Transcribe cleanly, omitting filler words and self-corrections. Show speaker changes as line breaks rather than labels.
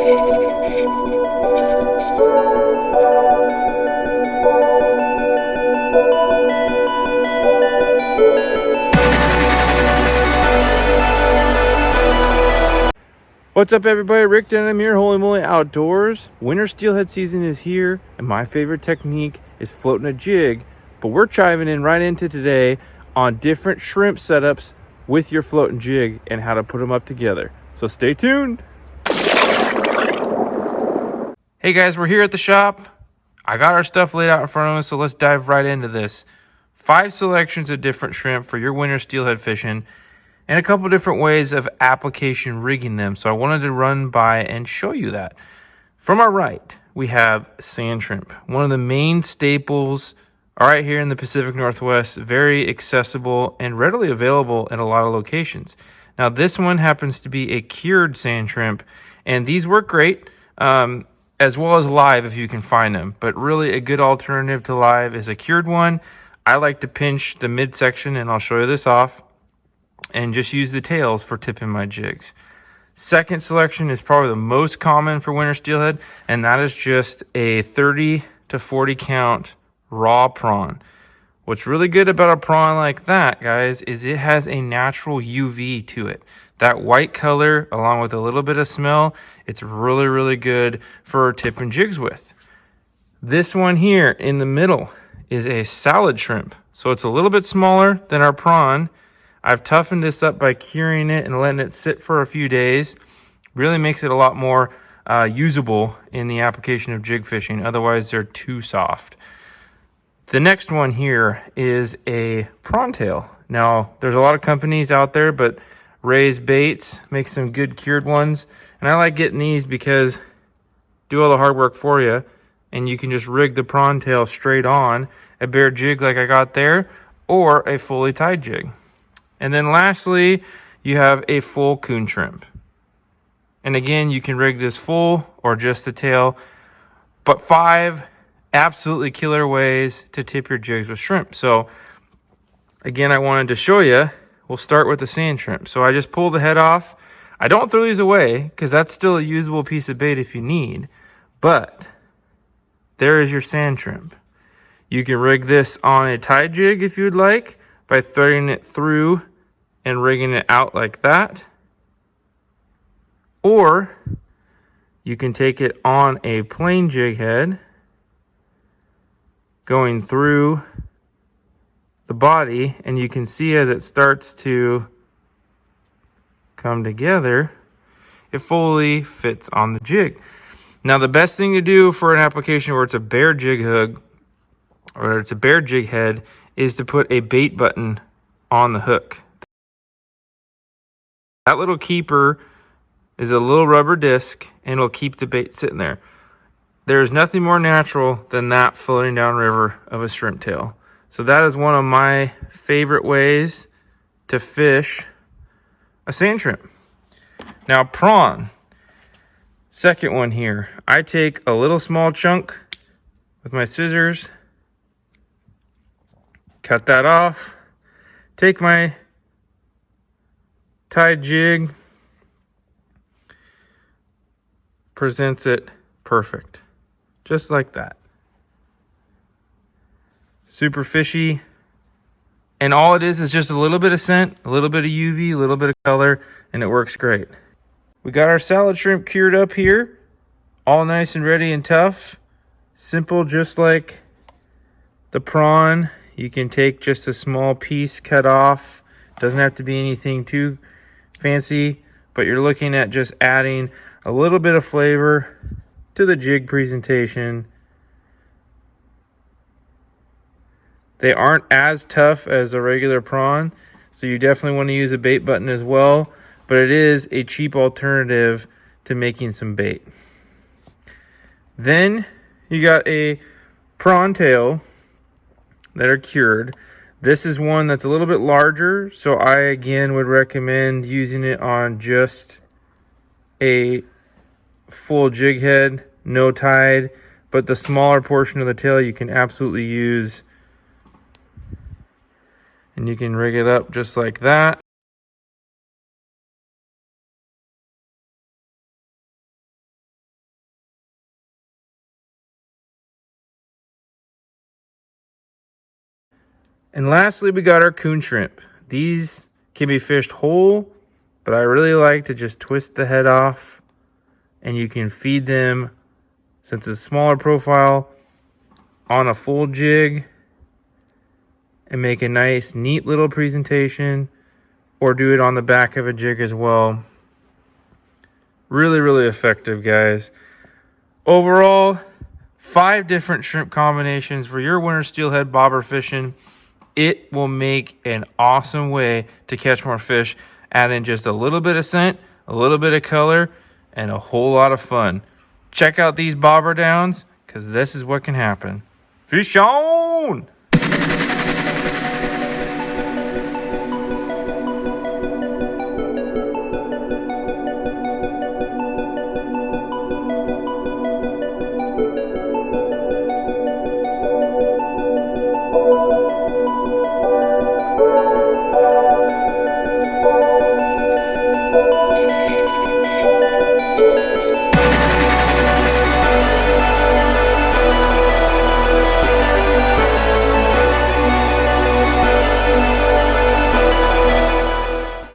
What's up, everybody? Rick Denham here, Holy Moly Outdoors. Winter steelhead season is here, and my favorite technique is floating a jig, but we're chiming in right into today on different shrimp setups with your floating jig and how to put them up together. So stay tuned. Hey guys, we're here at the shop. I got our stuff laid out in front of us, so let's dive right into this. 5 selections of different shrimp for your winter steelhead fishing, and a couple different ways of application rigging them. So I wanted to run by and show you that. From our right, we have sand shrimp, one of the main staples right here in the Pacific Northwest, very accessible and readily available in a lot of locations. Now this one happens to be a cured sand shrimp, and these work great, as well as live if you can find them. But really a good alternative to live is a cured one. I like to pinch the midsection, and I'll show you this off, and just use the tails for tipping my jigs. Second selection is probably the most common for winter steelhead, and that is just a 30 to 40 count raw prawn. What's really good about a prawn like that, guys, is it has a natural UV to it. That white color, along with a little bit of smell, it's really, really good for tipping jigs with. This one here in the middle is a salad shrimp. So it's a little bit smaller than our prawn. I've toughened this up by curing it and letting it sit for a few days. Really makes it a lot more usable in the application of jig fishing. Otherwise, they're too soft. The next one here is a prawn tail. Now, there's a lot of companies out there, but Ray's Baits makes some good cured ones. And I like getting these because do all the hard work for you, and you can just rig the prawn tail straight on a bare jig like I got there, or a fully tied jig. And then lastly, you have a full coon shrimp. And again, you can rig this full or just the tail, but 5 absolutely killer ways to tip your jigs with shrimp. So again, I wanted to show you, we'll start with the sand shrimp. So I just pull the head off. I don't throw these away because that's still a usable piece of bait if you need, but there is your sand shrimp. You can rig this on a tied jig if you would like, by threading it through and rigging it out like that. Or you can take it on a plain jig head, going through the body, and you can see as it starts to come together, it fully fits on the jig. Now the best thing to do for an application where it's a bare jig hook or it's a bare jig head is to put a bait button on the hook. That little keeper is a little rubber disc, and it'll keep the bait sitting there. There's nothing more natural than that floating downriver of a shrimp tail. So that is one of my favorite ways to fish a sand shrimp. Now prawn, second one here. I take a little small chunk with my scissors, cut that off, take my tied jig, presents it perfect, just like that. Super fishy, and all it is just a little bit of scent, a little bit of UV, a little bit of color, and it works great. We got our salad shrimp cured up here, all nice and ready and tough. Simple, just like the prawn. You can take just a small piece cut off. Doesn't have to be anything too fancy, but you're looking at just adding a little bit of flavor to the jig presentation. They aren't as tough as a regular prawn, so you definitely want to use a bait button as well, but it is a cheap alternative to making some bait. Then you got a prawn tail that are cured. This is one that's a little bit larger, so I again would recommend using it on just a full jig head, no tied, but the smaller portion of the tail you can absolutely use, and you can rig it up just like that. And lastly, we got our coon shrimp. These can be fished whole, but I really like to just twist the head off, and you can feed them, since it's a smaller profile, on a full jig and make a nice, neat little presentation, or do it on the back of a jig as well. Really, really effective, guys. Overall, 5 different shrimp combinations for your winter steelhead bobber fishing. It will make an awesome way to catch more fish. Add in just a little bit of scent, a little bit of color, and a whole lot of fun. Check out these bobber downs, because this is what can happen. Fish on!